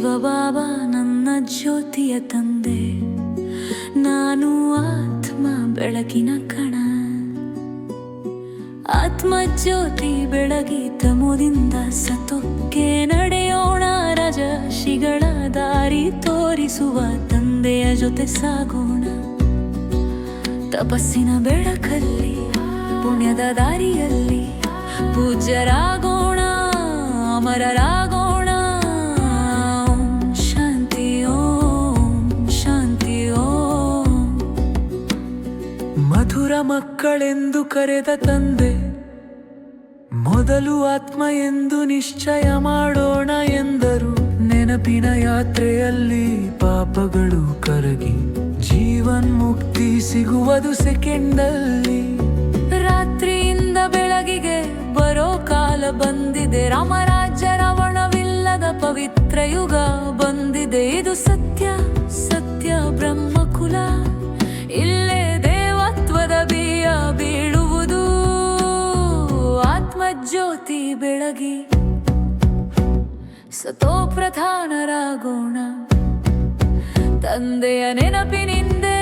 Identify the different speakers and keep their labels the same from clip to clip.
Speaker 1: ಶಿವಬಾಬಾ ನನ್ನ ಜ್ಯೋತಿಯ ತಂದೆ, ನಾನು ಆತ್ಮ ಬೆಳಕಿನ ಕಣ. ಆತ್ಮ ಜ್ಯೋತಿ ಬೆಳಗಿ ತಮೋದಿಂದ ಸತೋಕ್ಕೆ ನಡೆಯೋಣ, ರಾಜರ್ಷಿಗಳ ದಾರಿ ತೋರಿಸುವ ತಂದೆಯ ಜೊತೆ ಸಾಗೋಣ. ತಪಸ್ಸಿನ ಬೆಳಕಲ್ಲಿ ಪುಣ್ಯದ ದಾರಿಯಲ್ಲಿ ಪೂಜ್ಯರಾಗೋಣ, ಅಮರರಾಗೋಣ. ಓಂ ಶಾಂತಿ, ಓಂ ಶಾಂತಿ, ಓಂ. ಮಧುರ ಮಕ್ಕಳೆಂದು ಕರೆದ ತಂದೆ, ಮೊದಲು ಆತ್ಮ ಎಂದು ನಿಶ್ಚಯ ಮಾಡೋಣ ಎಂದರು. ನೆನಪಿನ ಯಾತ್ರೆಯಲ್ಲಿ ಪಾಪಗಳು ಕರಗಿ ಜೀವನ್ಮುಕ್ತಿ ಸಿಗುವುದು ಸೆಕೆಂಡಲ್ಲಿ. ರಾತ್ರಿಯಿಂದ ಬೆಳಗಿಗೆ ಬರೋ ಕಾಲ ಬಂದಿದೆ, ರಾಮರಾಜ್ಯ ರಾವಣವಿಲ್ಲದ ಪವಿತ್ರ ಯುಗ ಬಂದಿದೆ. ಇದು ಸತ್ಯ ಸತ್ಯ ಬ್ರಹ್ಮಕುಲ, ಇಲ್ಲೇ ದೇವತ್ವದ ಬೀಯ ಬೀಳುವುದು. ಆತ್ಮಜ್ಯೋತಿ ಬೆಳಗಿ ಸತೋ ಪ್ರಧಾನರಾಗೋಣ. ತಂದೆಯ ನೆನಪಿನಿಂದೆ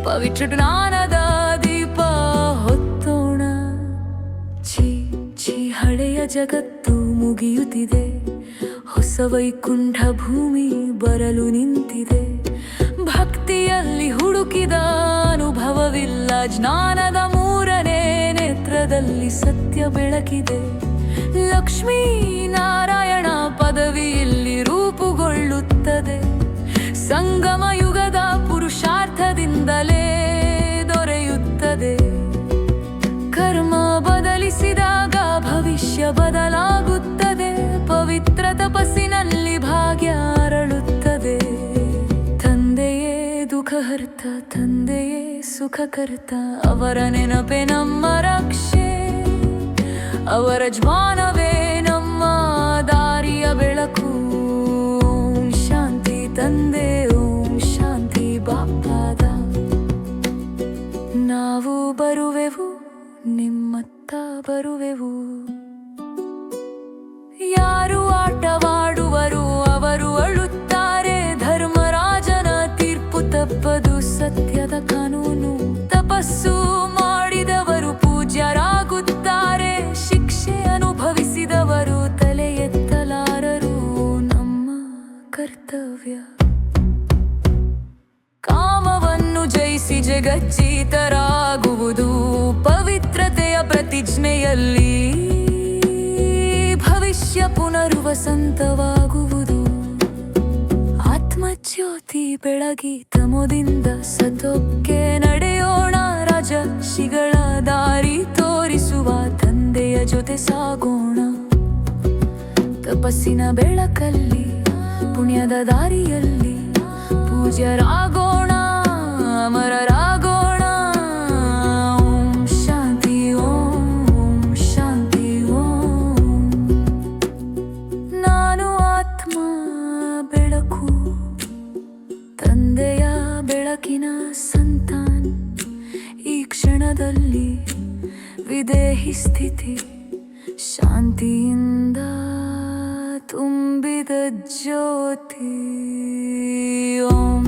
Speaker 1: ಪವಿತ್ರ ಜ್ಞಾನದ ದೀಪ ಹೊತ್ತೋಣ. ಛೀ ಛೀ ಹಳೆಯ ಜಗತ್ತು ಮುಗಿಯುತ್ತಿದೆ, ಹೊಸ ವೈಕುಂಠ ಭೂಮಿ ಬರಲು ನಿಂತಿದೆ. ಭಕ್ತಿಯಲ್ಲಿ ಹುಡುಕಿದ ಅನುಭವವಿಲ್ಲ, ಜ್ಞಾನದ ಮೂರನೇ ನೇತ್ರದಲ್ಲಿ ಸತ್ಯ ಬೆಳಕಿದೆ. ಲಕ್ಷ್ಮೀ ನಾರಾಯಣ ಪದವಿ ಇಲ್ಲಿ ರೂಪುಗೊಳ್ಳುತ್ತದೆ. ಸಂಗಮ ಯುಗದ ಪುರುಷಾರ್ಥದಿಂದಲೇ ದೊರೆಯುತ್ತದೆ. ಕರ್ಮ ಬದಲಿಸಿದಾಗ ಭವಿಷ್ಯ ಬದಲಾಗುತ್ತದೆ. ಪವಿತ್ರ ತಪಸ್ಸಿನಲ್ಲಿ ಭಾಗ್ಯ ಅರಳುತ್ತದೆ. ತಂದೆಯೇ ದುಃಖಹರ್ತ, ತಂದೆಯೇ ಸುಖಕರ್ತ, ಅವರ ನೆನಪೇ ನಮ್ಮ ರಕ್ಷೆ, ಅವರ ಜ್ಞಾನವೇ ನಮ್ಮ ದಾರಿಯ ಬೆಳಕು. ಓಂ ಶಾಂತಿ ತಂದೆ, ಓಂ ಶಾಂತಿ ಬಾಪಾದ. ನಾವು ಬರುವೆವು, ನಿಮ್ಮತ್ತ ಬರುವೆವು. ಯಾರು ಆಟವಾಡುವರು ಅವರು ಅಳುತ್ತಾರೆ. ಧರ್ಮರಾಜನ ತೀರ್ಪು ತಪ್ಪದು, ಸತ್ಯದ ಕಾನೂನು. ತಪಸ್ಸು ಮಾಡಿದವರು ಪೂಜ್ಯರಾಗುತ್ತಾರೆ. ಶಿಕ್ಷೆ ಅನುಭವಿಸಿದವರು ತಲೆ ಎತ್ತಲಾರರು. ನಮ್ಮ ಕರ್ತವ್ಯ ಕಾಮವನ್ನು ಜಯಿಸಿ ಜಗಜ್ಜೀತರಾಗುವುದು. ಪವಿತ್ರತೆಯ ಪ್ರತಿಜ್ಞೆಯಲ್ಲಿ ಭವಿಷ್ಯ ಪುನರ್ವಸಂತವಾಗುವುದು. ಆತ್ಮಜ್ಯೋತಿ ಬೆಳಗಿ ತಮೋದಿಂದ ಸತೋಕ್ಕೆ ನಡೆಯೋಣ, ರಾಜರ್ಷಿಗಳ ದಾರಿ ತೋರಿಸುವ ತಂದೆಯ ಜೊತೆ ಸಾಗೋಣ. ತಪಸ್ಸಿನ ಬೆಳಕಲ್ಲಿ ಪುಣ್ಯದ ದಾರಿಯಲ್ಲಿ ಪೂಜ್ಯರಾಗೋಣ, ಅಮರರಾಗೋಣ. ಓಂ ಶಾಂತಿ, ಓಂ ಶಾಂತಿ, ಓಂ. ನಾನು ಆತ್ಮ ಬೆಳಕು, ತಂದೆಯ ಬೆಳಕಿನ ಸಂತಾನ. ಈ ಕ್ಷಣದಲ್ಲಿ ವಿದೇಹಿ ಸ್ಥಿತಿ, ಶಾಂತಿಯಿಂದ ತುಂಬಿದ ಜ್ಯೋತಿ. ಓಂ